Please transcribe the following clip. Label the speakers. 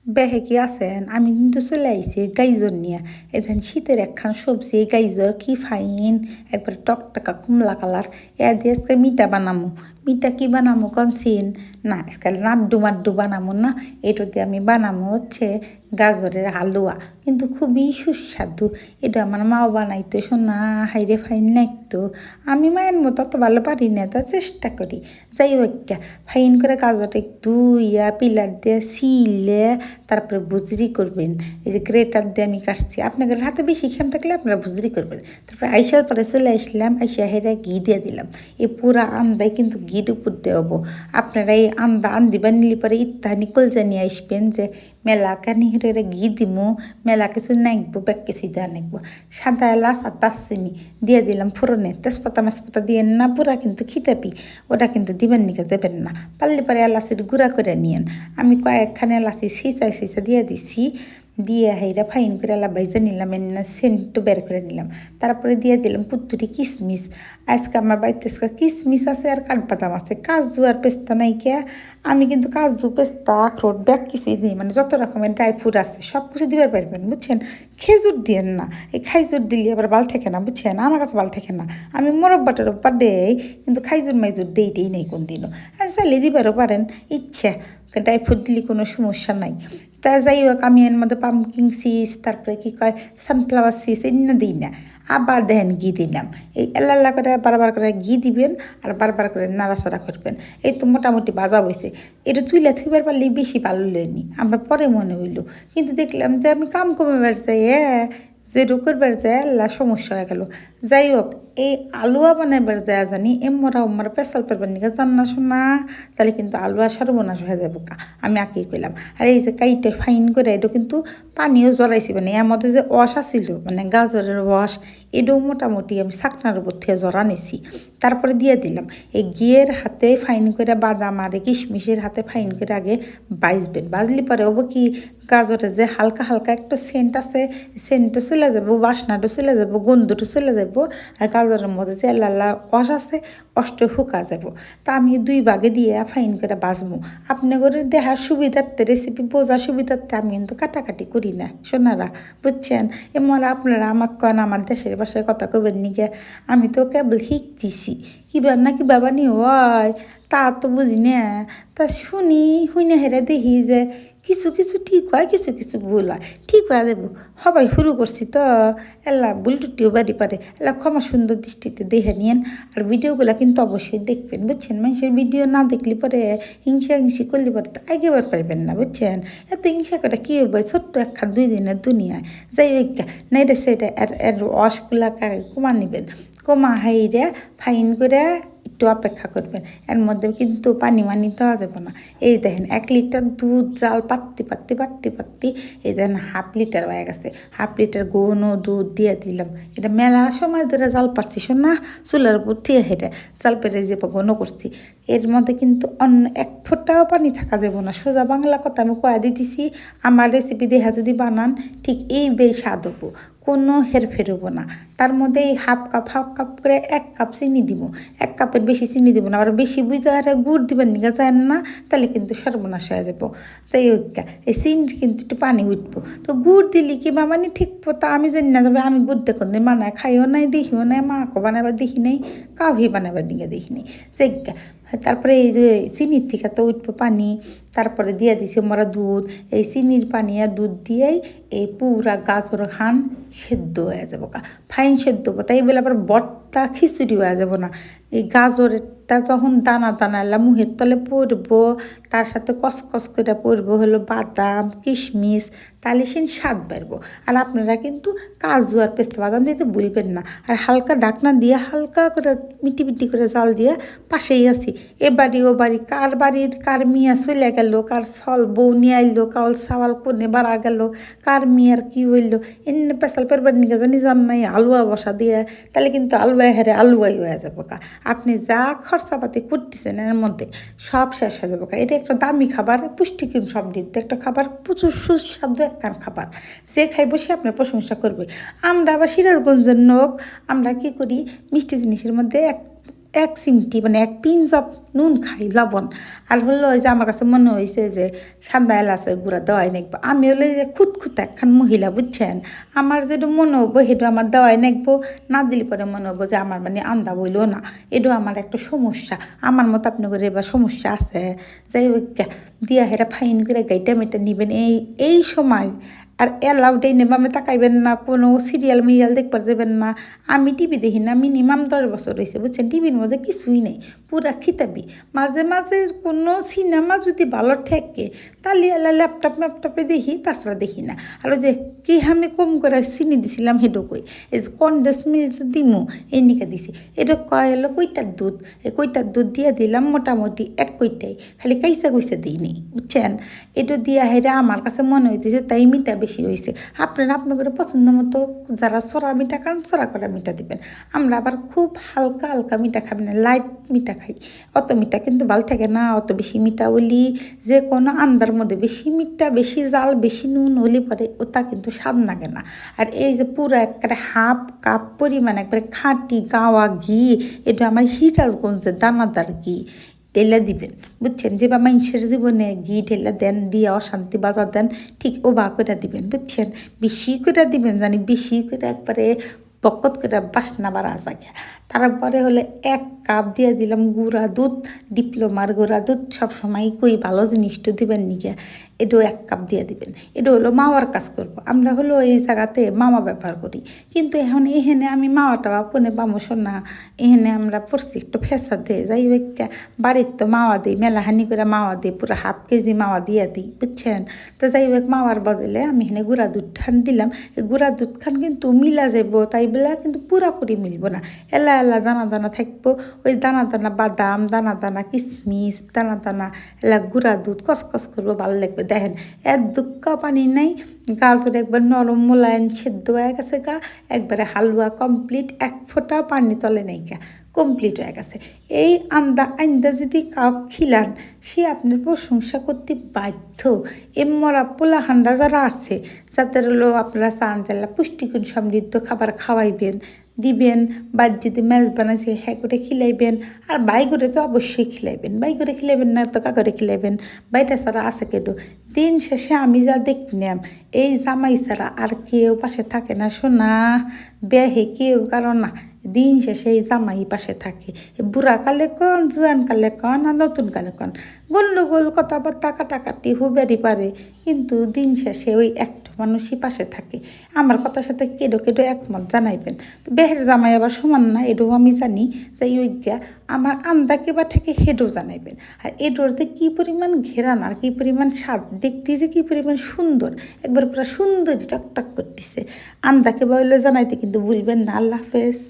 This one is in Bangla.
Speaker 1: বেহে কি আছেন? আমি কিন্তু চলে আইছি গাইজর নিয়ে। এখান শীতের একখান সবজি গাইজর কি ফাইন একবার টকটকা কমলা কালার। এ দিয়ে আজকে মিঠা বানামু। মিঠা কি বানামু কনসিন? না আজকাল নাড্ডু মাড্ডু বানামু না। এটা দিয়ে আমি বানামু হচ্ছে গাজরের হালুয়া। কিন্তু খুবই সুস্বাদু। এটা আমার মাও বানাইতো শোনা হাইরে ফাইন লাগতো। আমি মায়ের মতো অত ভালো পারি না, তা চেষ্টা করি। যাই হোক ফাইন করে গাজরটা একটু পিলার দিয়ে ছিলে তারপরে ভুজরি করবেন। এই যে গ্রেটার দিয়ে আমি কাটছি, আপনাদের হাতে বেশি খেম থাকলে আপনারা ভুজরি করবেন। তারপরে আইসার পরে চলে আসলাম, আইসা হেরা ঘি দিয়ে দিলাম। এই পুরা আন্দায় কিন্তু ঘির উপর দিয়ে হবো। আপনারা এই আন্দা আন্দিবা নিলে পরে ইত্যাদি কলজা নিয়ে আসবেন যে মেলা কানি হেরে ঘি দিমু, মেলা কিছু নাকবো ব্যাগ কিছু দেওয়া নাকবো। সাদা এলাচ আর দারচিনি দিয়ে দিলাম ফোড়নে, তেজপাতা মেজপাতা দিয়ে না পুরা কিন্তু খিতাপি, ওটা কিন্তু দিবেন নিকে দেবেন না। পারলে পরে এলাচির গুঁড়া করে নিয়েন। আমি কয়েকখানে এলাচি সিঁচা সিঁচা দিয়ে দিছি, দিয়ে হাইরা ফাইন করে এলা ভাইজা নিলাম, এনে সেন্টু বের করে নিলাম। তারপরে দিয়ে দিলাম কুত্তুরি কিশমিশ। আজকে আমার বাড়িতে কিশমিশ আছে আর কাঠবাদাম আছে, কাজু আর পেস্তা নাই কে। আমি কিন্তু কাজু পেস্তা আখরোট ব্যাগ কিছুই দিই, মানে যত রকমের ড্রাই ফ্রুট আছে সব কিছু দিবার পারবেন বুঝছেন। খেজুর দিয়েন না, এই খাইজুর দিলে আবার বাল থাকে না বুঝছেন, আমার কাছে বাল থাকে না। আমি মোরব্বা টোরব্বা দেই কিন্তু খাইজুর মাইজুর দেই নেই কোন দিনও। চাইলে দিবারও পারেন ইচ্ছা, ড্রাই ফ্রুট দিলে কোনো সমস্যা নাই। তা যাই হোক আমি এর মধ্যে পাম্পকিং সিস তারপরে কি কয় সানফ্লাওয়ার সিস এনে দিই না। আবার দেখেন ঘি দিলাম, এই এল্লা করে বারবার করে ঘি দিবেন আর বারবার করে নাড়াচাড়া করবেন। এই তো মোটামুটি বাজা বইছে। এটা তুইলা থুইবার পারলেই বেশি ভালো লেনি, আমরা পরে মনে হইলো। কিন্তু দেখলাম যে আমি কাম কমে বেড়াচ্ছি যে রুকের বেড় যায় আল্লাহ সমস্যা হয়ে গেল। যাই হোক এই আলুয়া বানাইবার যায় জানি এমরা উম্মারা পেশাল পেরবার নিকে জান না শোনা, তাহলে কিন্তু আলুয়া সর্বনাশ হয়ে যাবো কা। আমি আঁকিয়ে কইলাম। আর এই যে কাইটে ফাইন করে এটা কিন্তু পানিও জড়াইছি, মানে এর মধ্যে যে ওয়াশ আসিল মানে গাজরের ওয়াশ, এটাও মোটামুটি আমি শাকনার উপর থেকে জড়া নিছি। তারপরে দিয়ে দিলাম এই ঘিয়ের হাতে ফাইন করে বাদাম আর কিশমিশের হাতে ফাইন করে আগে বাইজবেন। বাজলি পরে হবো কি গাজরে যে হালকা হালকা একটা সেন্ট আছে, সেন্টও চলে যাবো, বাসনাটা চলে যাবো, গন্ধটা চলে যাবো। আর গাজরের মধ্যে যে লাল্লা অস আছে অষ্ট শুকা যাব। তা আমি 2 ভাগে দিয়ে ফাইন করে বাজবো। আপনাদের দেহার সুবিধার্থে রেসিপি বোঝার সুবিধার্থে আমি কিন্তু কাটাকাটি করি না সোনারা বুঝছেন। এমন আপনারা আমার কন আমার দেশের বাসায় কথা কবেন নিকে, আমি তো কেবল শিখতেছি কিবা না কি বাবা নি হয় তা তো বুঝি না। তা শুনে হেরে দেখি যে কিছু কিছু ঠিক হয়, কিছু কিছু ভুল হয়। ঠিক হয়ে যাবো, সবাই শুরু করছি তো, এলা ভুল টুটিও বাড়ি পারে, এলা ক্ষমা সুন্দর দৃষ্টিতে দেখে নিয়েন। আর ভিডিওগুলো কিন্তু অবশ্যই দেখবেন বুঝছেন। মানুষের ভিডিও না দেখলে পরে হিংসি করলে পরে তো আগেবার পারবেন না বুঝছেন। এত হিংসা করে কী হবে, ছোট্ট একখান 2 দিনের দুনিয়ায়। যাই হোক না এটা সেটা এর অসগুলা কমা নেবেন, কমা হাইরে ফাইন করে একটু অপেক্ষা করবেন। এর মধ্যে কিন্তু পানি মানি দেওয়া যাবে না। এই দেখেন 1 লিটার দুধ জাল পাত্তি এই দেখেন 1/2 লিটার হয়ে গেছে। 1/2 লিটার ঘন দুধ দিয়ে দিলাম। এটা মেলা সময় ধরে জাল পারছি শোনা, চুলার উপর দিয়ে হেঁটে জাল পেরে যে ঘন করছি। এর মধ্যে কিন্তু অন্য 1 ফোঁটাও পানি থাকা যাবে না। সোজা বাংলা কথা আমি কয়া দিতেছি, আমার রেসিপি দেখা যদি বানান ঠিক এই স্বাদ হবো, কোনো হেরফের হবো না। তার মধ্যে এই হাফ কাপ করে 1 কাপ চিনি দিব। 1 কাপের বেশি চিনি দিব না, আর বেশি বুঝতে আর গুড় দিবেন নিকা যায় না, তাহলে কিন্তু সর্বনাশ হয়ে যাবো। যাই হোক এই চিনির কিন্তু একটু পানি উঠবো। তো গুড় দিলি কি মানে ঠিক তা আমি জানি না, তবে আমি গুড় দেখুন মানায় খাইও নাই দেখিও নাই, মাকে বানাবার দেখি নাই, কাউহি বানাবার দিকে দেখি নাই। জায়গা তারপরে এই যে চিনির থেকে তো উঠবো পানি, তারপরে দিয়ে দিছি আমরা দুধ। এই চিনির পানি আর দুধ দিয়েই এই পুরা গাজর খান সেদ্ধ হয়ে যাবো কা, ফাইন সেদ্ধ হবো। তাই বলে আবার বট্টা খিচুড়ি হয়ে যাবো না। এই গাজরেরটা যখন দানা দানা এলা মুহের তলে পড়বো, তার সাথে কসকস করে পড়বো হলো বাদাম কিশমিশ, তাহলে সে স্বাদ বাড়বো। আর আপনারা কিন্তু কাজু আর পেস্তা বাদাম দিতে ভুলবেন না। আর হালকা ঢাকনা দিয়ে হালকা করে মিটি করে জাল দিয়ে পাশেই আছি। এ বাড়ি ও বাড়ি, কার বাড়ির কার মিয়া চলে গেল, কার ছল বউ নিয়ে আইলো, কাউল সাওয়াল কোনে বাড়া গেল, কার মিয়ার কি হইলো, এনে পেশাল পেরবার নিকে জানি জান নাই আলুয়া বসা দিয়ে, তাহলে কিন্তু আলুয়া হেরে আলুয়াই হয়ে যাবো কা। আপনি যা খরচাপাতি করতেছেন এর মধ্যে সব শেষ হয়ে যাবো কা। এটা একটা দামি খাবার, পুষ্টিগুণ সমৃদ্ধ একটা খাবার, প্রচুর সুস্বাদু একখান খাবার। যে খাইবো সে আপনার প্রশংসা করবে। আমরা আবার সিরাজগঞ্জের লোক, আমরা কি করি মিষ্টি জিনিসের মধ্যে এক চিমটি মানে 1 পিঞ্চ অফ নুন খাই লবণ। আর হলো ওই যে আমার কাছে মনে হয়েছে যে সাদা এলাচের গুঁড়া দেওয়াই নাকবো। আমি হলে যে খুঁতখুঁত একখান মহিলা বুঝছেন, আমার যেটা মনে হবো সেটা আমার দেওয়াই নাকবো, না দিলে পরে মনে হবো যে আমার মানে আন্দা বইল না। এটাও আমার একটা সমস্যা। আমার মতো আপনি করে এবার সমস্যা আছে, যাই হোক দিয়া হেরা ফাইন করে গাইটা মেটা নিবেন এই সময়। আর এলাউটাই নেবা আমি তাকাইবেন না, কোনো সিরিয়াল মিরিয়াল দেখবার যাবেন না। আমি টিভি দেখি না, মিনিমাম 10 বছর হয়েছে বুঝছেন, টিভির মধ্যে কিছুই নেই, পুরা খিতাবি। মাঝে মাঝে কোনো সিনেমা যদি ভালো ঠেকে তাহলে এলা ল্যাপটপ ম্যাপটপে দেখি, তাছাড়া দেখি না। আর ওই যে কি আমি কম করে চিনি দিছিলাম হেডো কই, এই যে কনডেন্স মিল্ক দিমু এই নিকা দিছি, এটা কয় হলো কইটার দুধ, এই কইটার দুধ দিয়ে দিলাম মোটামুটি 1 কইটাই, খালি কাইসা কইসা দিইনি বুঝছেন। এটা দিয়া হেরা আমার কাছে মনে হইতেছে তাই মিঠা বেশি হয়েছে। আপনারা আপনাদের পছন্দ মতো যারা সরা মিঠা খান সরা করা মিঠা দিবেন। আমরা আবার খুব হালকা হালকা মিঠা খাবি না, লাইট মিঠা খাই। অত মিঠা কিন্তু ভালো থাকে না, অত বেশি মিঠা হলি যে কোনো আন্দার মধ্যে বেশি মিঠা বেশি জাল বেশি নুন হলি পরে ওটা কিন্তু স্বাদ লাগে না। আর এই যে পুরো একবারে হাফ কাপ পরিমাণ একবারে খাঁটি গাওয়া ঘি, এটা আমার সিরাজগঞ্জের দানাদার ঘি, ঢেলা দিবেন বুঝছেন। যে বা মানুষের জীবনে ঘি ঢেলা দেন দিয়ে অশান্তি বাজার দেন, ঠিক ও বা করে দিবেন বুঝছেন। বেশি করে দিবেন জানি, বেশি করে একবারে বকত করে বাসনা বাড়া জায়গা। তারপরে হলে 1 কাপ দিয়ে দিলাম গুঁড়া দুধ, ডিপ্লোমার গুঁড়া দুধ। সবসময় কই ভালো জিনিসটা দিবেন নিকে, এটাও 1 কাপ দিয়ে দিবেন। এটা হলো মাওয়ার কাজ করব। আমরা হলো এই জায়গাতে মাওয়া ব্যবহার করি, কিন্তু এখন এখানে আমি মাওয়া টাওয়া কোনে পামোশ না। এখানে আমরা পড়ছি একটু ফেসা দিয়ে যাই হোক, বাড়ির তো মাওয়া দিই মেলাহানি করে মাওয়া দিই, পুরো হাফ কেজি মাওয়া দিয়ে দিই বুঝছেন। তো যাই হোক মাওয়ার বদলে আমি এখানে গুঁড়া দুধ খান দিলাম। এই গুঁড়া দুধ খান কিন্তু মিলা যাব, তাই বলে কিন্তু পুরাপুরি মিলব না, এলা এলা দানা দানা থাকবো। ওই দানা দানা বাদাম, দানা দানা কিশমিশ, দানা দানা এলা গুঁড়া দুধ কসকস করবো, ভালো লাগবে। দেখেন এর দুঃখ পানি নাই, গাজর একবার নরম মোলায়েম সেদ্ধ হয়ে গেছে গা, একবারে হালুয়া কমপ্লিট, 1 ফোঁটা পানি চলে নাই গা, কমপ্লিট হয়ে গেছে। এই আন্দা যদি কাউ খিলান সে আপনার প্রশংসা করতে বাধ্য। মরা পোলা হান্ডা যারা আছে, যাদের হলো আপনারা চান জানলা পুষ্টিগুণ সমৃদ্ধ খাবার খাওয়াইবেন দিবেন, বা যদি ম্যাচ বানাইছে হ্যাঁ করে খিলাইবেন। আর বাই করে তো অবশ্যই খিলাইবেন, বাই করে খিলাইবেন না তো কাকরে খিলাইবেন, বাইটা ছাড়া আছে কেউ। দিন শেষে আমি যা দেখলাম এই জামাই ছাড়া আর কেউ পাশে থাকে না শোনা, বেহে কেউ কারণ না। দিন শেষে এই জামাই পাশে থাকে, বুড়া কালে কন জোয়ান কালে কন আর নতুন কালে কন, গন্ডগোল কথাবার্তা কাটাকাটি হুবেরই পারে, কিন্তু দিন শেষে ওই একটা মানুষই পাশে থাকে। আমার কথার সাথে কেডো কেডো একমত জানাইবেন। তো বেহের জামাই আবার সমান না, এটাও আমি জানি। যাই ওইজ্ঞা আমার আন্দাকে বা থেকে হেডও জানাইবেন। আর এডোর যে কী পরিমাণ ঘেরান আর কী পরিমাণ স্বাদ, দেখতে যে কী পরিমাণ সুন্দর, একবার পুরো সুন্দরী টকটক করতেছে। আন্দাকে বলে জানাইতে কিন্তু ভুলবেন না। আল্লাহ হাফেজ।